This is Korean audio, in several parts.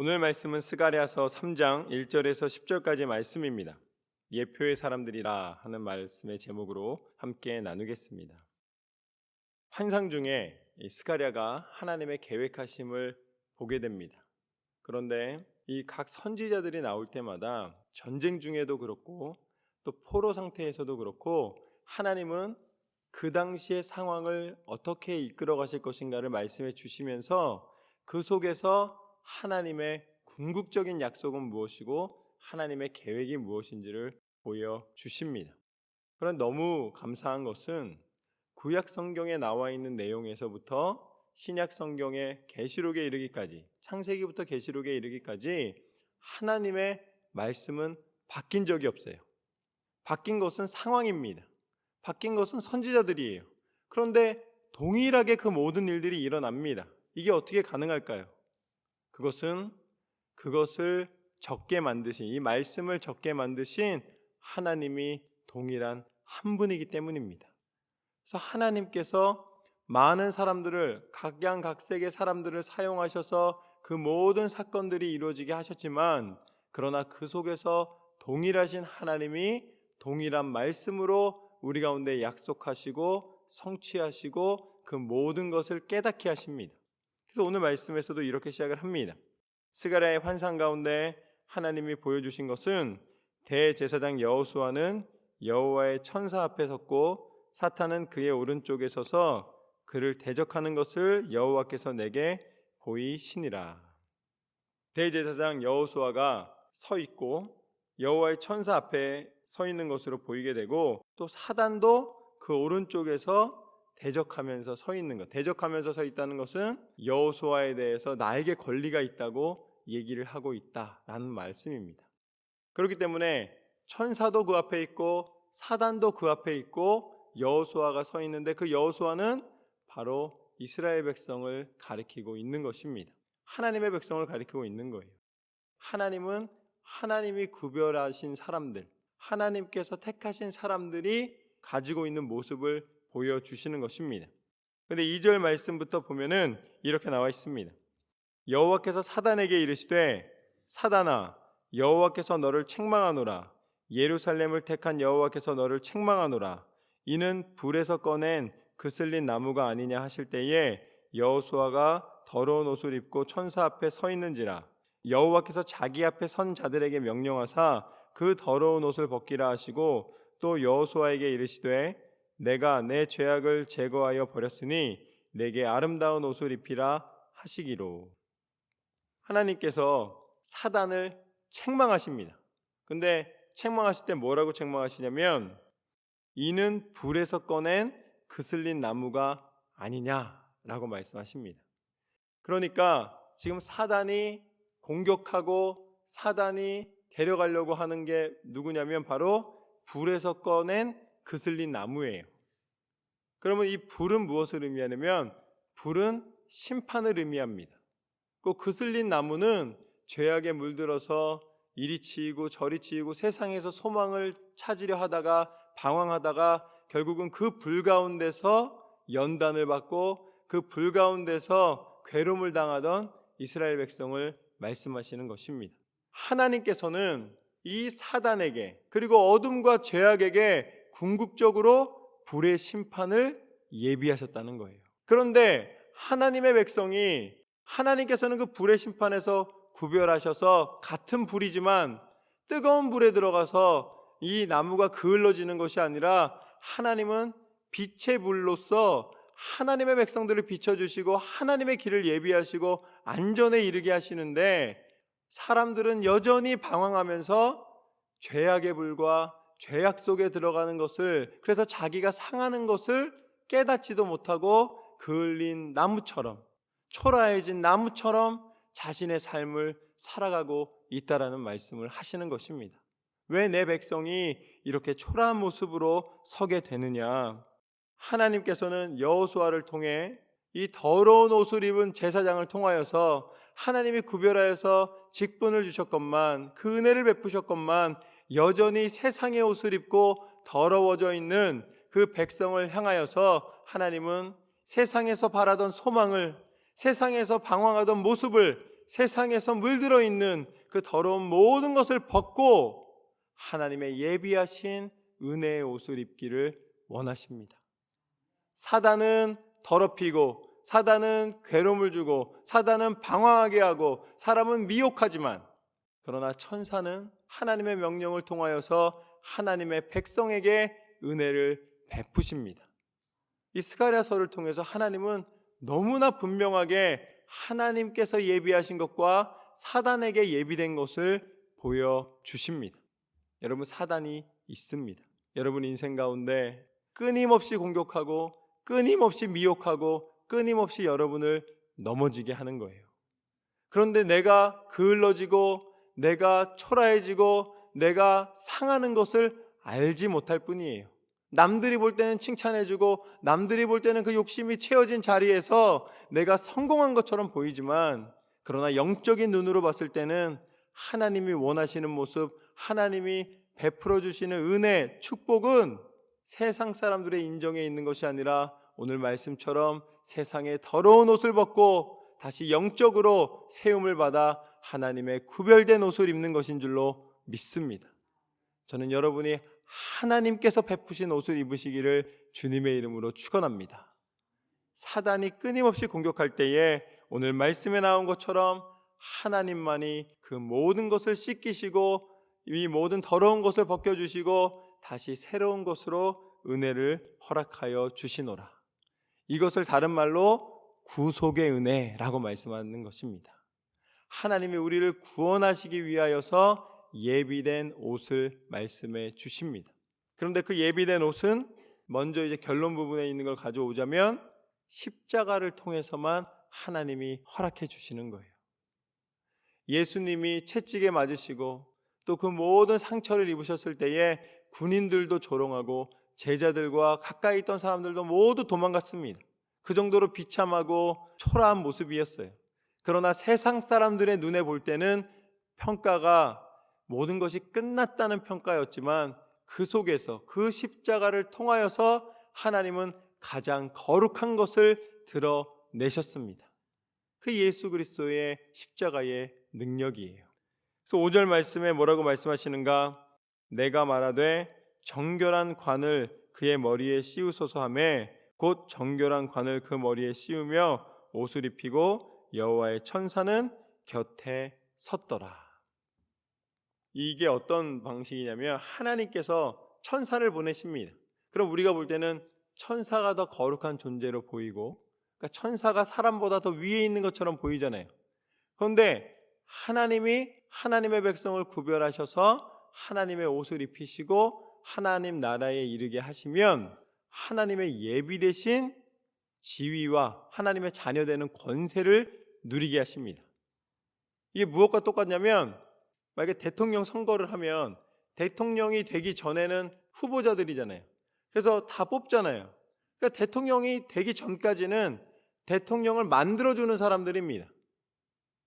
오늘 말씀은 스가랴서 3장 1절에서 10절까지 말씀입니다. 예표의 사람들이라 하는 말씀의 제목으로 함께 나누겠습니다. 환상 중에 이 스가랴가 하나님의 계획하심을 보게 됩니다. 그런데 이 각 선지자들이 나올 때마다 전쟁 중에도 그렇고 또 포로 상태에서도 그렇고 하나님은 그 당시의 상황을 어떻게 이끌어 가실 것인가를 말씀해 주시면서 그 속에서 하나님의 궁극적인 약속은 무엇이고 하나님의 계획이 무엇인지를 보여주십니다. 그런 너무 감사한 것은 구약 성경에 나와 있는 내용에서부터 신약 성경의 계시록에 이르기까지, 창세기부터 계시록에 이르기까지 하나님의 말씀은 바뀐 적이 없어요. 바뀐 것은 상황입니다. 바뀐 것은 선지자들이에요. 그런데 동일하게 그 모든 일들이 일어납니다. 이게 어떻게 가능할까요? 그것을 적게 만드신, 이 말씀을 적게 만드신 하나님이 동일한 한 분이기 때문입니다. 그래서 하나님께서 많은 사람들을, 각양각색의 사람들을 사용하셔서 그 모든 사건들이 이루어지게 하셨지만, 그러나 그 속에서 동일하신 하나님이 동일한 말씀으로 우리 가운데 약속하시고 성취하시고 그 모든 것을 깨닫게 하십니다. 그래서 오늘 말씀에서도 이렇게 시작을 합니다. 스가랴의 환상 가운데 하나님이 보여주신 것은 대제사장 여호수아는 여호와의 천사 앞에 섰고 사탄은 그의 오른쪽에 서서 그를 대적하는 것을 여호와께서 내게 보이시니라. 대제사장 여호수아가 서 있고 여호와의 천사 앞에 서 있는 것으로 보이게 되고, 또 사단도 그 오른쪽에서 대적하면서 서 있는 것, 대적하면서 서 있다는 것은 여호수아에 대해서 나에게 권리가 있다고 얘기를 하고 있다라는 말씀입니다. 그렇기 때문에 천사도 그 앞에 있고 사단도 그 앞에 있고 여호수아가 서 있는데, 그 여호수아는 바로 이스라엘 백성을 가리키고 있는 것입니다. 하나님의 백성을 가리키고 있는 거예요. 하나님은 하나님이 구별하신 사람들, 하나님께서 택하신 사람들이 가지고 있는 모습을 보여주시는 것입니다. 그런데 2절 말씀부터 보면은 이렇게 나와 있습니다. 여호와께서 사단에게 이르시되 사단아 여호와께서 너를 책망하노라. 예루살렘을 택한 여호와께서 너를 책망하노라. 이는 불에서 꺼낸 그슬린 나무가 아니냐 하실 때에 여호수아가 더러운 옷을 입고 천사 앞에 서 있는지라. 여호와께서 자기 앞에 선 자들에게 명령하사 그 더러운 옷을 벗기라 하시고, 또 여호수아에게 이르시되 내가 내 죄악을 제거하여 버렸으니 내게 아름다운 옷을 입히라 하시기로. 하나님께서 사단을 책망하십니다. 근데 책망하실 때 뭐라고 책망하시냐면 이는 불에서 꺼낸 그슬린 나무가 아니냐라고 말씀하십니다. 그러니까 지금 사단이 공격하고 사단이 데려가려고 하는 게 누구냐면 바로 불에서 꺼낸 그슬린 나무예요. 그러면 이 불은 무엇을 의미하냐면 불은 심판을 의미합니다. 그 그슬린 나무는 죄악에 물들어서 이리 치이고 저리 치이고 세상에서 소망을 찾으려 하다가 방황하다가 결국은 그 불 가운데서 연단을 받고 그 불 가운데서 괴로움을 당하던 이스라엘 백성을 말씀하시는 것입니다. 하나님께서는 이 사단에게 그리고 어둠과 죄악에게 궁극적으로 불의 심판을 예비하셨다는 거예요. 그런데 하나님의 백성이, 하나님께서는 그 불의 심판에서 구별하셔서 같은 불이지만 뜨거운 불에 들어가서 이 나무가 그을러지는 것이 아니라 하나님은 빛의 불로서 하나님의 백성들을 비춰주시고 하나님의 길을 예비하시고 안전에 이르게 하시는데, 사람들은 여전히 방황하면서 죄악의 불과 죄악 속에 들어가는 것을, 그래서 자기가 상하는 것을 깨닫지도 못하고 그을린 나무처럼, 초라해진 나무처럼 자신의 삶을 살아가고 있다라는 말씀을 하시는 것입니다. 왜 내 백성이 이렇게 초라한 모습으로 서게 되느냐? 하나님께서는 여호수아를 통해 이 더러운 옷을 입은 제사장을 통하여서 하나님이 구별하여서 직분을 주셨건만, 그 은혜를 베푸셨건만 여전히 세상의 옷을 입고 더러워져 있는 그 백성을 향하여서 하나님은 세상에서 바라던 소망을, 세상에서 방황하던 모습을 세상에서 물들어 있는 그 더러운 모든 것을 벗고 하나님의 예비하신 은혜의 옷을 입기를 원하십니다. 사단은 더럽히고, 사단은 괴로움을 주고, 사단은 방황하게 하고, 사람은 미혹하지만, 그러나 천사는 하나님의 명령을 통하여서 하나님의 백성에게 은혜를 베푸십니다. 이 스가랴서를 통해서 하나님은 너무나 분명하게 하나님께서 예비하신 것과 사단에게 예비된 것을 보여주십니다. 여러분, 사단이 있습니다. 여러분 인생 가운데 끊임없이 공격하고 끊임없이 미혹하고 끊임없이 여러분을 넘어지게 하는 거예요. 그런데 내가 게을러지고 내가 초라해지고 내가 상하는 것을 알지 못할 뿐이에요. 남들이 볼 때는 칭찬해주고 남들이 볼 때는 그 욕심이 채워진 자리에서 내가 성공한 것처럼 보이지만, 그러나 영적인 눈으로 봤을 때는 하나님이 원하시는 모습, 하나님이 베풀어 주시는 은혜, 축복은 세상 사람들의 인정에 있는 것이 아니라 오늘 말씀처럼 세상의 더러운 옷을 벗고 다시 영적으로 세움을 받아 하나님의 구별된 옷을 입는 것인 줄로 믿습니다. 저는 여러분이 하나님께서 베푸신 옷을 입으시기를 주님의 이름으로 축원합니다. 사단이 끊임없이 공격할 때에 오늘 말씀에 나온 것처럼 하나님만이 그 모든 것을 씻기시고 이 모든 더러운 것을 벗겨주시고 다시 새로운 것으로 은혜를 허락하여 주시노라. 이것을 다른 말로 구속의 은혜라고 말씀하는 것입니다. 하나님이 우리를 구원하시기 위하여서 예비된 옷을 말씀해 주십니다. 그런데 그 예비된 옷은 먼저 이제 결론 부분에 있는 걸 가져오자면 십자가를 통해서만 하나님이 허락해 주시는 거예요. 예수님이 채찍에 맞으시고 또 그 모든 상처를 입으셨을 때에 군인들도 조롱하고 제자들과 가까이 있던 사람들도 모두 도망갔습니다. 그 정도로 비참하고 초라한 모습이었어요. 그러나 세상 사람들의 눈에 볼 때는 평가가 모든 것이 끝났다는 평가였지만 그 속에서 그 십자가를 통하여서 하나님은 가장 거룩한 것을 드러내셨습니다. 그 예수 그리스도의 십자가의 능력이에요. 그래서 5절 말씀에 뭐라고 말씀하시는가? 내가 말하되 정결한 관을 그의 머리에 씌우소서 하매 곧 정결한 관을 그 머리에 씌우며 옷을 입히고 여호와의 천사는 곁에 섰더라. 이게 어떤 방식이냐면 하나님께서 천사를 보내십니다. 그럼 우리가 볼 때는 천사가 더 거룩한 존재로 보이고, 그러니까 천사가 사람보다 더 위에 있는 것처럼 보이잖아요. 그런데 하나님이 하나님의 백성을 구별하셔서 하나님의 옷을 입히시고 하나님 나라에 이르게 하시면 하나님의 예비되신 지위와 하나님의 자녀되는 권세를 누리게 하십니다. 이게 무엇과 똑같냐면, 만약에 대통령 선거를 하면 대통령이 되기 전에는 후보자들이잖아요. 그래서 다 뽑잖아요. 그러니까 대통령이 되기 전까지는 대통령을 만들어주는 사람들입니다.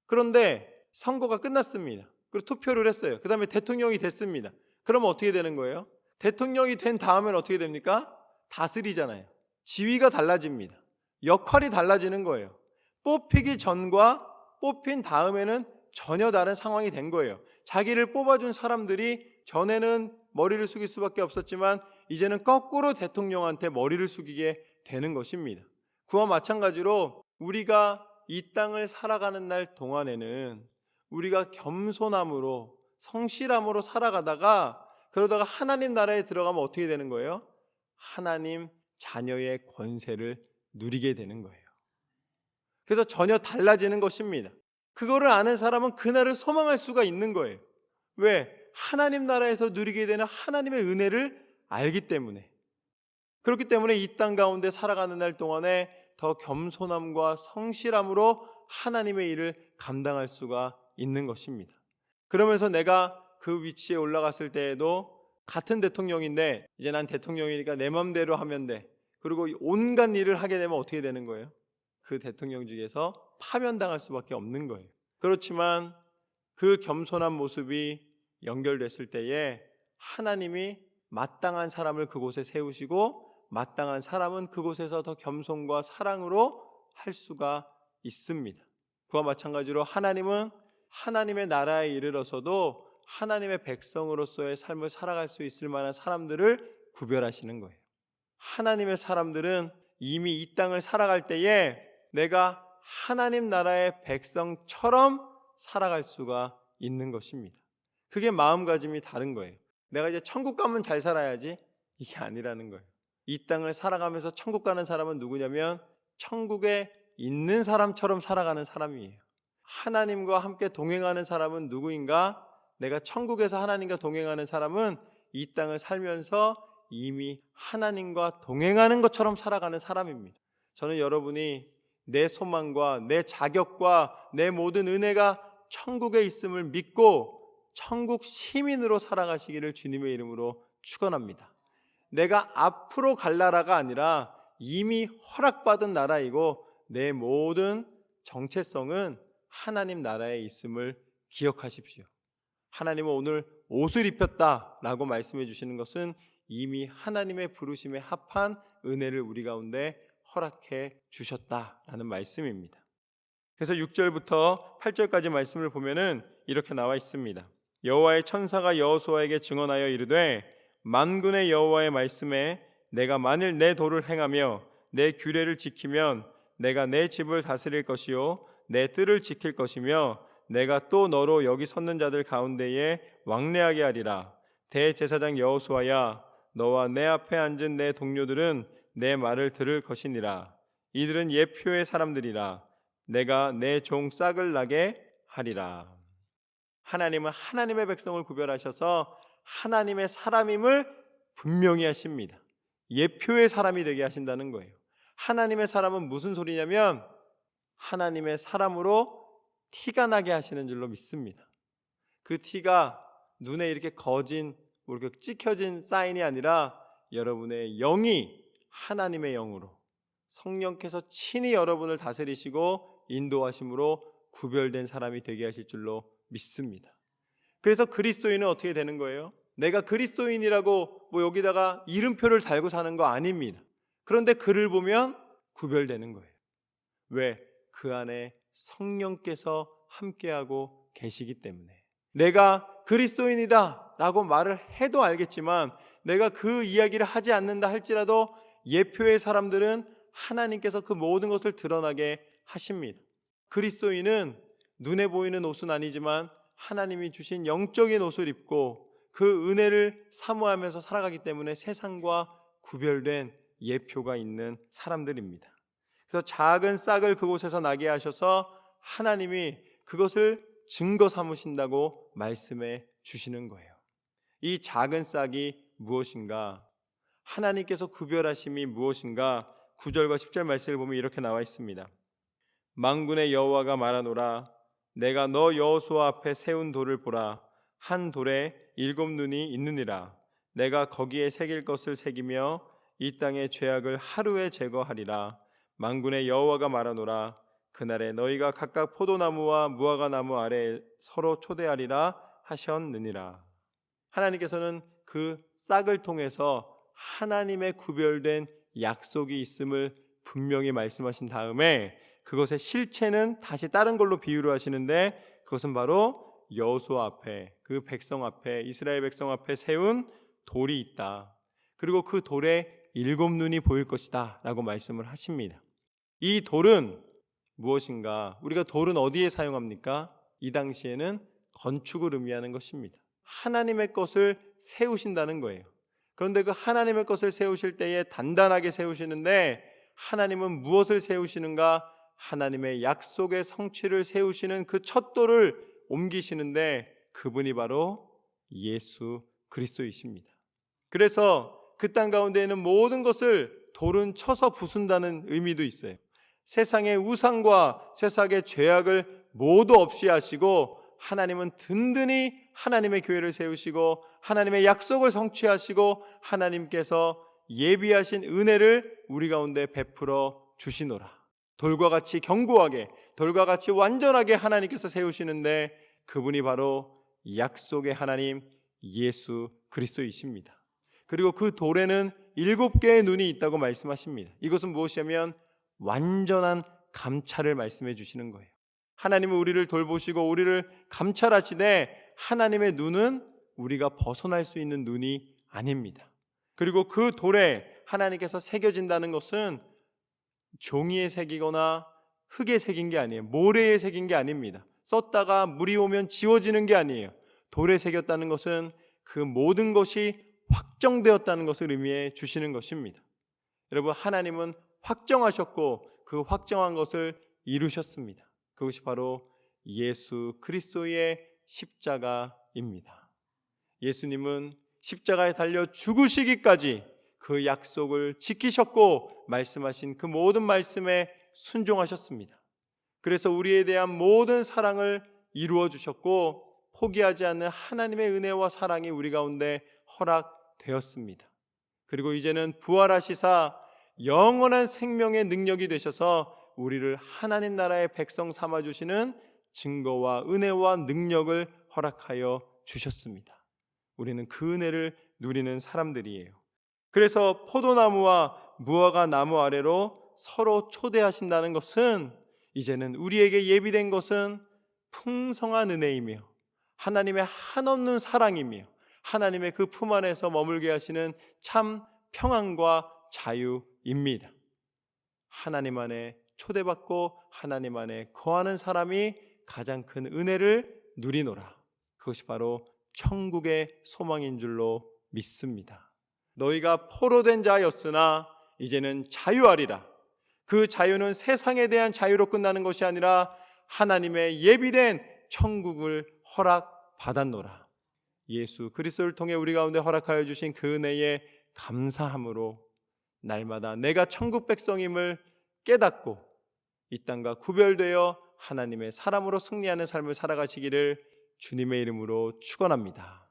그런데 선거가 끝났습니다. 그리고 투표를 했어요. 그 다음에 대통령이 됐습니다. 그러면 어떻게 되는 거예요? 대통령이 된 다음엔 어떻게 됩니까? 다스리잖아요. 지위가 달라집니다. 역할이 달라지는 거예요. 뽑히기 전과 뽑힌 다음에는 전혀 다른 상황이 된 거예요. 자기를 뽑아준 사람들이 전에는 머리를 숙일 수밖에 없었지만 이제는 거꾸로 대통령한테 머리를 숙이게 되는 것입니다. 그와 마찬가지로 우리가 이 땅을 살아가는 날 동안에는 우리가 겸손함으로 성실함으로 살아가다가 그러다가 하나님 나라에 들어가면 어떻게 되는 거예요? 하나님 자녀의 권세를 누리게 되는 거예요. 그래서 전혀 달라지는 것입니다. 그거를 아는 사람은 그날을 소망할 수가 있는 거예요. 왜? 하나님 나라에서 누리게 되는 하나님의 은혜를 알기 때문에. 그렇기 때문에 이 땅 가운데 살아가는 날 동안에 더 겸손함과 성실함으로 하나님의 일을 감당할 수가 있는 것입니다. 그러면서 내가 그 위치에 올라갔을 때에도 같은 대통령인데 이제 난 대통령이니까 내 맘대로 하면 돼. 그리고 온갖 일을 하게 되면 어떻게 되는 거예요? 그 대통령직에서 파면당할 수밖에 없는 거예요. 그렇지만 그 겸손한 모습이 연결됐을 때에 하나님이 마땅한 사람을 그곳에 세우시고 마땅한 사람은 그곳에서 더 겸손과 사랑으로 할 수가 있습니다. 그와 마찬가지로 하나님은 하나님의 나라에 이르러서도 하나님의 백성으로서의 삶을 살아갈 수 있을 만한 사람들을 구별하시는 거예요. 하나님의 사람들은 이미 이 땅을 살아갈 때에 내가 하나님 나라의 백성처럼 살아갈 수가 있는 것입니다. 그게 마음가짐이 다른 거예요. 내가 이제 천국 가면 잘 살아야지, 이게 아니라는 거예요. 이 땅을 살아가면서 천국 가는 사람은 누구냐면 천국에 있는 사람처럼 살아가는 사람이에요. 하나님과 함께 동행하는 사람은 누구인가? 내가 천국에서 하나님과 동행하는 사람은 이 땅을 살면서 이미 하나님과 동행하는 것처럼 살아가는 사람입니다. 저는 여러분이 내 소망과 내 자격과 내 모든 은혜가 천국에 있음을 믿고 천국 시민으로 살아가시기를 주님의 이름으로 축원합니다. 내가 앞으로 갈 나라가 아니라 이미 허락받은 나라이고 내 모든 정체성은 하나님 나라에 있음을 기억하십시오. 하나님은 오늘 옷을 입혔다라고 말씀해 주시는 것은 이미 하나님의 부르심에 합한 은혜를 우리 가운데 허락해 주셨다라는 말씀입니다. 그래서 6절부터 8절까지 말씀을 보면은 이렇게 나와 있습니다. 여호와의 천사가 여호수아에게 증언하여 이르되 만군의 여호와의 말씀에 내가 만일 내 도를 행하며 내 규례를 지키면 내가 내 집을 다스릴 것이요 내 뜰을 지킬 것이며 내가 또 너로 여기 섰는 자들 가운데에 왕래하게 하리라. 대제사장 여호수아야 너와 내 앞에 앉은 내 동료들은 내 말을 들을 것이니라. 이들은 예표의 사람들이라. 내가 내 종 싹을 나게 하리라. 하나님은 하나님의 백성을 구별하셔서 하나님의 사람임을 분명히 하십니다. 예표의 사람이 되게 하신다는 거예요. 하나님의 사람은 무슨 소리냐면 하나님의 사람으로 티가 나게 하시는 줄로 믿습니다. 그 티가 눈에 이렇게 거진 이렇게 찍혀진 사인이 아니라 여러분의 영이 하나님의 영으로 성령께서 친히 여러분을 다스리시고 인도하심으로 구별된 사람이 되게 하실 줄로 믿습니다. 그래서 그리스도인은 어떻게 되는 거예요? 내가 그리스도인이라고 여기다가 이름표를 달고 사는 거 아닙니다. 그런데 그를 보면 구별되는 거예요. 왜? 그 안에 성령께서 함께하고 계시기 때문에. 내가 그리스도인이다 라고 말을 해도 알겠지만 내가 그 이야기를 하지 않는다 할지라도 예표의 사람들은 하나님께서 그 모든 것을 드러나게 하십니다. 그리스도인은 눈에 보이는 옷은 아니지만 하나님이 주신 영적인 옷을 입고 그 은혜를 사모하면서 살아가기 때문에 세상과 구별된 예표가 있는 사람들입니다. 그래서 작은 싹을 그곳에서 나게 하셔서 하나님이 그것을 증거 삼으신다고 말씀해 주시는 거예요. 이 작은 싹이 무엇인가? 하나님께서 구별하심이 무엇인가? 9절과 10절 말씀을 보면 이렇게 나와 있습니다. 만군의 여호와가 말하노라. 내가 너 여호수아 앞에 세운 돌을 보라. 한 돌에 7눈이 있느니라. 내가 거기에 새길 것을 새기며 이 땅의 죄악을 하루에 제거하리라. 만군의 여호와가 말하노라. 그날에 너희가 각각 포도나무와 무화과나무 아래에 서로 초대하리라 하셨느니라. 하나님께서는 그 싹을 통해서 하나님의 구별된 약속이 있음을 분명히 말씀하신 다음에 그것의 실체는 다시 다른 걸로 비유를 하시는데 그것은 바로 여호수아 앞에, 그 백성 앞에, 이스라엘 백성 앞에 세운 돌이 있다. 그리고 그 돌에 7눈이 보일 것이다 라고 말씀을 하십니다. 이 돌은 무엇인가? 우리가 돌은 어디에 사용합니까? 이 당시에는 건축을 의미하는 것입니다. 하나님의 것을 세우신다는 거예요. 그런데 그 하나님의 것을 세우실 때에 단단하게 세우시는데 하나님은 무엇을 세우시는가? 하나님의 약속의 성취를 세우시는 그 첫 돌을 옮기시는데 그분이 바로 예수 그리스도이십니다. 그래서 그 땅 가운데 있는 모든 것을 돌은 쳐서 부순다는 의미도 있어요. 세상의 우상과 세상의 죄악을 모두 없이 하시고 하나님은 든든히 하나님의 교회를 세우시고 하나님의 약속을 성취하시고 하나님께서 예비하신 은혜를 우리 가운데 베풀어 주시노라. 돌과 같이 견고하게, 돌과 같이 완전하게 하나님께서 세우시는데 그분이 바로 약속의 하나님 예수 그리스도이십니다. 그리고 그 돌에는 7개의 눈이 있다고 말씀하십니다. 이것은 무엇이냐면 완전한 감찰을 말씀해 주시는 거예요. 하나님은 우리를 돌보시고 우리를 감찰하시되 하나님의 눈은 우리가 벗어날 수 있는 눈이 아닙니다. 그리고 그 돌에 하나님께서 새겨진다는 것은 종이에 새기거나 흙에 새긴 게 아니에요. 모래에 새긴 게 아닙니다. 썼다가 물이 오면 지워지는 게 아니에요. 돌에 새겼다는 것은 그 모든 것이 확정되었다는 것을 의미해 주시는 것입니다. 여러분, 하나님은 확정하셨고 그 확정한 것을 이루셨습니다. 그것이 바로 예수 그리스도의 십자가입니다. 예수님은 십자가에 달려 죽으시기까지 그 약속을 지키셨고 말씀하신 그 모든 말씀에 순종하셨습니다. 그래서 우리에 대한 모든 사랑을 이루어 주셨고 포기하지 않는 하나님의 은혜와 사랑이 우리 가운데 허락되었습니다. 그리고 이제는 부활하시사 영원한 생명의 능력이 되셔서 우리를 하나님 나라의 백성 삼아주시는 증거와 은혜와 능력을 허락하여 주셨습니다. 우리는 그 은혜를 누리는 사람들이에요. 그래서 포도나무와 무화과 나무 아래로 서로 초대하신다는 것은 이제는 우리에게 예비된 것은 풍성한 은혜이며 하나님의 한없는 사랑이며 하나님의 그 품 안에서 머물게 하시는 참 평안과 자유입니다. 하나님 안에 초대받고 하나님 안에 거하는 사람이 가장 큰 은혜를 누리노라. 그것이 바로 천국의 소망인 줄로 믿습니다. 너희가 포로된 자였으나 이제는 자유하리라. 그 자유는 세상에 대한 자유로 끝나는 것이 아니라 하나님의 예비된 천국을 허락받았노라. 예수 그리스도를 통해 우리 가운데 허락하여 주신 그 은혜에 감사함으로 날마다 내가 천국 백성임을 깨닫고 이 땅과 구별되어 하나님의 사람으로 승리하는 삶을 살아가시기를 주님의 이름으로 축원합니다.